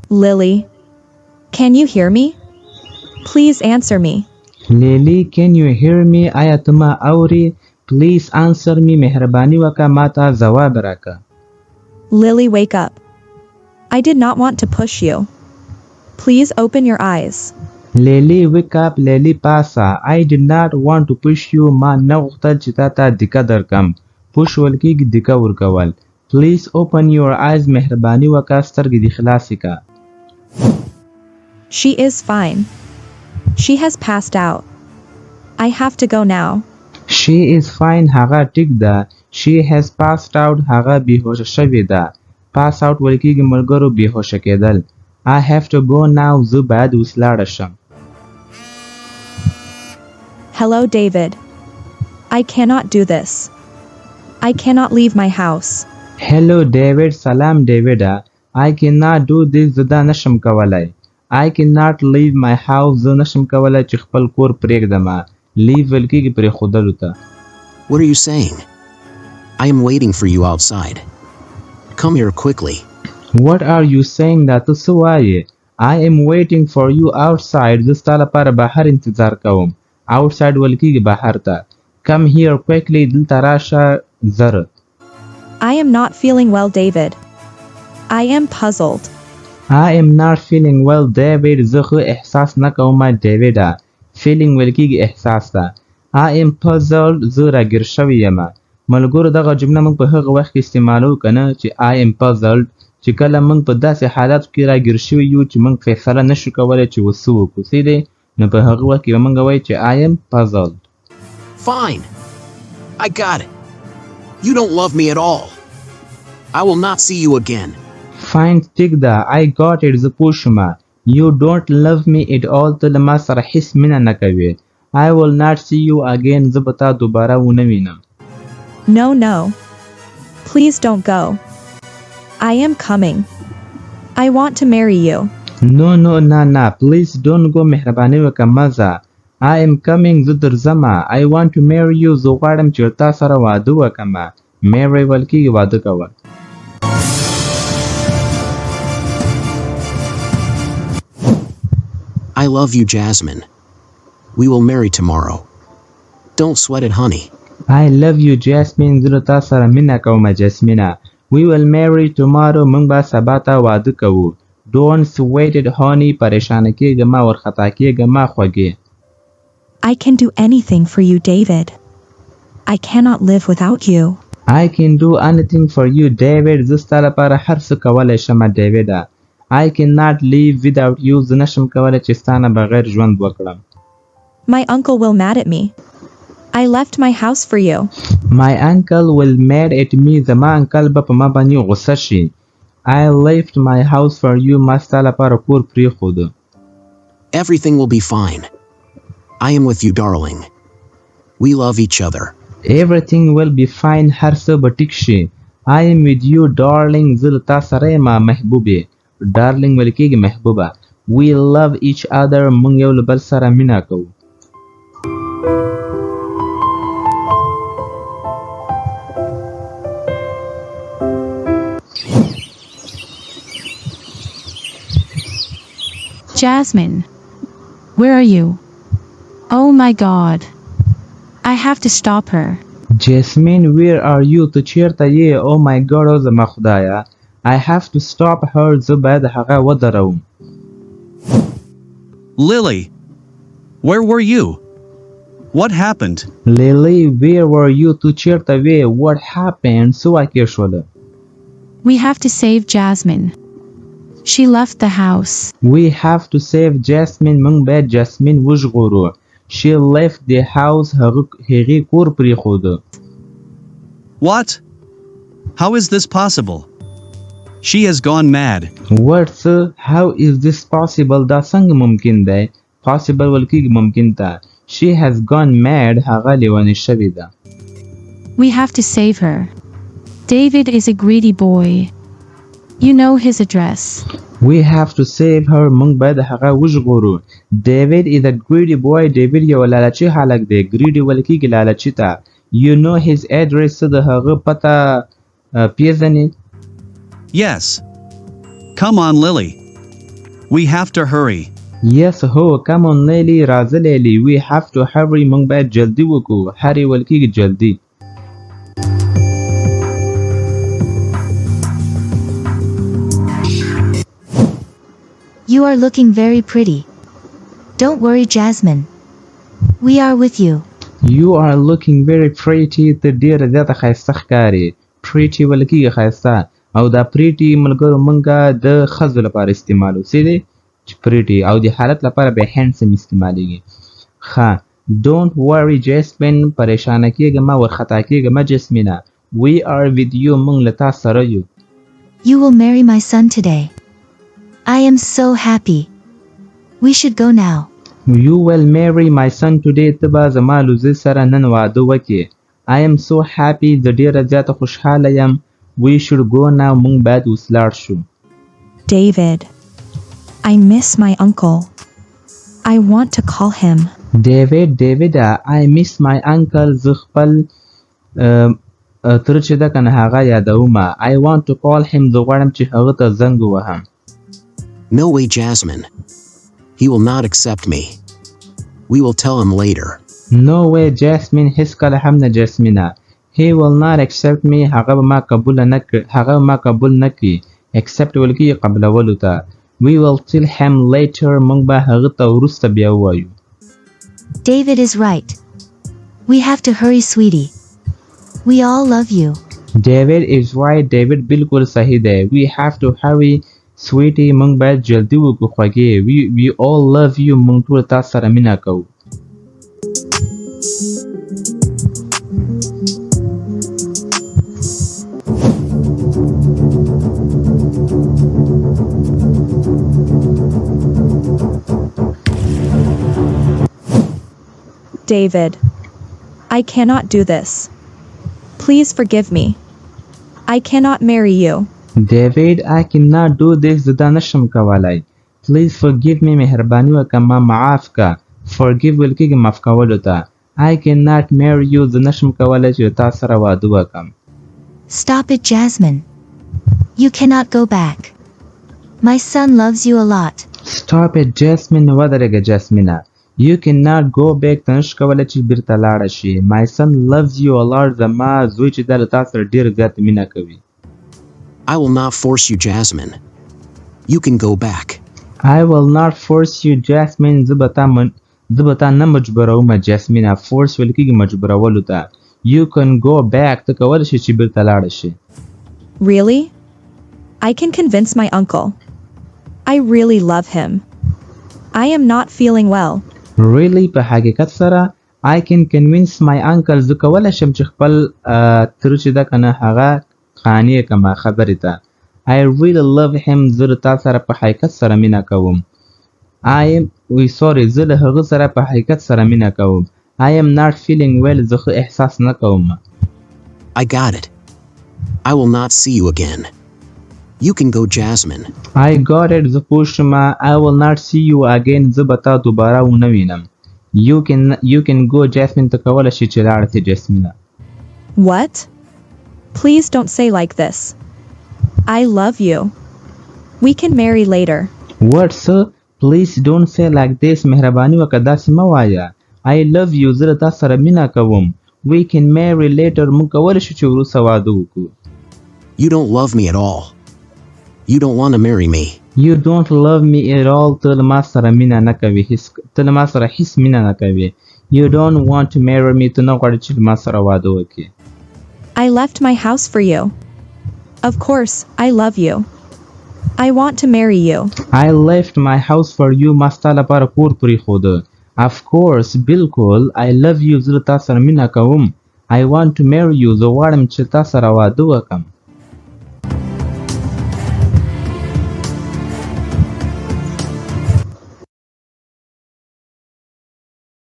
Lily, can you hear me? Please answer me. Lily, can you hear me? آیا ته ما اوري؟ Please answer me. مهرباني وکړه ما ته ځواب راکړه. Lily, wake up. I did not want to push you. Please open your eyes. Lily, wake up. Lily, پاسه. I did not want to push you. ما نه غوښتل چې تا ته دکه درکم. push ویل کېږي دکه ورکول. Please open your eyes. مهرباني وکړه سترګې دې خلاصې کړه. She is fine. She has passed out. I have to go now. She is fine. هغه ټیک ده. She has passed out. هغه بیهوشه شوې ده. pass out ویل کېږي ملګرو بیهوشه کېدل. I have to go now. زه باید اوس لاړه شم. Hello, David. I cannot do this. I cannot leave my house. Hello, David. سلام ډیوډه. I cannot do this. زه دا نشم کولای. I cannot leave my house. زه نشم کولای چې خپل کور پرېږدم. leave ویل کېږي پرېښودلو ته. What are you saying? I am waiting for you outside. Come here quickly. What are you saying? دا ته څه وایې؟ I am waiting for you outside. زه ستا لپاره بهر انتظار کوم. outside ویل کېږي بهر ته. Come here quickly. دلته راشه زر. I am not feeling well, David. I am puzzled. I am not feeling well, David. زه ښه احساس نه کوم ډیوډه. feeling ویل کېږي احساس ته. I am puzzled. زه راګیر شوی یم. ملګرو دغه جمله موږ په هغه وخت کې استعمالو کنه چې I am puzzled چې کله موږ په داسې حالاتو کې راګیر شوي یو چې موږ فیصله نشو کولی چې اوس څه وکړو څه دی نو په هغه وخت کې به موږ وایو چې I am puzzled. Fine. I got it. You don't love me at all. I will not see you again. Fine, ټیک ده. I got it. زه پوه شوم. You don't love me at all. ته له ما سره هیڅ مینه نه کوې. I will not see you again. زه به تا دوباره ونه وینم. No, no. Please don't go. I am coming. I want to marry you. No, no, نه. Please don't go. مهرباني وکړه مه ځه. I am coming. زه درځم. I want to marry you. زه غواړم چې تا سره واده وکړم. marry ویل کېږي واده کول. I love you, Jasmine. We will marry tomorrow. Don't sweat it, honey. I love you, Jasmine. زه تا سره مینه کوم جسمینه. We will marry tomorrow. موږ به سبا ته واده کوو. Don't sweat it, honey. پریشانه کېږه مه ورخطا کېږه مه خوږې. I can do anything for you, David. I cannot live without you. I can do anything for you, David. زه ستا لپاره هر څه کولی شم ډیوډه. I cannot live without you. زه نشم کولی چې ستا نه بغیر ژوند وکړم. My uncle will mad at me. I left my house for you. My uncle will mad at me. زما انکل به په ما باندې غصه شي. I left my house for you. ما ستا لپاره کور پرېښود. Everything will be fine. I am with you, darling. We love each other. Everything will be fine. هر څه به ټیک شي. I am with you, darling. زه له تا سره یم محبوبې. darling ویل کېږي محبوبه. We love each other. موږ یو له بل سره مینه کوو. Jasmine, where are you? Oh my God. I have to stop her. Jasmine, where are you? ته چیرته یې؟ Oh my God. او زما خدایه. I have to stop her. زه باید هغه ودروم. Lily, where were you? What happened? Lily, where were you? ته چیرته وې؟ What happened? څه واقع شول؟ We have to save Jasmine. She left the house. We have to save Jasmine. موږ باید جاسمین وژغورو. She left the house. هغې کور پرېښود. What? How is this possible? She has gone mad. What? How is this possible? دا څنګه ممکن دی؟ Possible ویل کېږي ممکن ته. She has gone mad. هغه لیونۍ شوې ده. We have to save her. David is a greedy boy. You know his address. We have to save her. موږ باید هغه وژغورو. David is a greedy boy. David یو لالچي هلک دی. greedy ویل کېږي لالچي ته. You know his address. څه د هغه پته پیژنې؟ Yes. Come on, Lily. We have to hurry. Yes هو come on Nelly راځه لیلی we have to hurry موږ باید جلدی وکړو hurry ویل کېږي جلدی You are looking very pretty. Don't worry, Jasmine. We are with you. You are looking very pretty ته ډېره زیاته ښایسته ښکارې pretty ویل کېږي ښایسته او دا pretty ملګرو مونږه د ښځو لپاره استعمالو څه دی چې pretty او د حالت لپاره بیا handsome استعمالیږي ښه don't worry Jasmine پریشانه کېږه مه ورخطا کېږه مه جسمینه we are with you مونږ له تا سره یو You will marry my son today. I am so happy. We should go now. You will marry my son today ته به زما له زوی سره نن واده وکړې I am so happy زه ډېره زیاته خوشحاله یم We should go now مونږ باید اوس لاړ شو David, I miss my uncle. I want to call him. David I miss my uncle زه خپل تره چې ده که نه هغه یادومه I want to call him زه غواړم چې هغه ته زنګ ووهم No way, Jasmine. He will not accept me. We will tell him later. No way, Jasmine. هیڅکله هم نه جسمینه. He will not accept me. هغه به ما قبول نه کړي. Accept ویل کېږي قبلولو ته. We will tell him later. موږ به هغه ته وروسته بیا ووایو. David is right. We have to hurry, sweetie. We all love you. David is right. David بالکل صحیح دی. We have to hurry. Sweetie مونږ باید جلدی وکړو خوږې we all love you مونږ ټول تا سره مینه کوو David, I cannot do this. Please forgive me. I cannot marry you. David, I cannot do this زه دا نشم کولای Please forgive me مهرباني وکړه ما معاف که Forgive ویل کېږي معاف کولو ته I cannot marry you زه نشم کولای چې تا سره واده وکړم Stop it, Jasmine. You cannot go back. My son loves you a lot. Stop it, Jasmine ودرېږه جاسمینه You cannot go back ته نشې کولی چې بیرته لاړه شي My son loves you a lot زما زوی چې دا له تا سره ډېر زیات مینه کوي I will not force you, Jasmine. You can go back. I will not force you, Jasmine. زه به تا نه مجبورومه جاسمینه force ویل کېږي مجبورولو ته You can go back ته کولی شې چې بیرته لاړه شي Really? I can convince my uncle. I really love him. I am not feeling well. Really په حقیقت سره I can convince my uncle زه کولی شم چې خپل تره چې ده که نه هغه قانع کړمه خبرې ته I really love him زه له تا سره په حقیقت سره مینه کوم زه له هغه سره په حقیقت سره مینه کوم I am not feeling well زه ښه احساس نه کوم I got it. I will not see you again. You can go, Jasmine. I got it زه پوه شوم I will not see you again زه به تا دوباره ونه وینم You can go, Jasmine ته کولی شي چې لاړه شي جاسمینه What? Please don't say like this. I love you. We can marry later. What, sir? Please don't say like this. مهرباني وکړه داسې مه وایه I love you زه له تا سره مینه کوم We can marry later موږ کولی شو چې وروسته واده وکړو You don't love me at all. You don't want to marry me. You don't love me at all ته له ما سره مینه نه کوې ته له ما سره هیڅ مینه نه کوې You don't want to marry me ته نه غواړې چې له ما سره واده وکړې I left my house for you. Of course, I love you. I want to marry you. I left my house for you ما ستا لپاره کور پرېښوده Of course, بالکل I love you زه له تا سره مینه کوم I want to marry you زه غواړم چې تا سره واده وکړم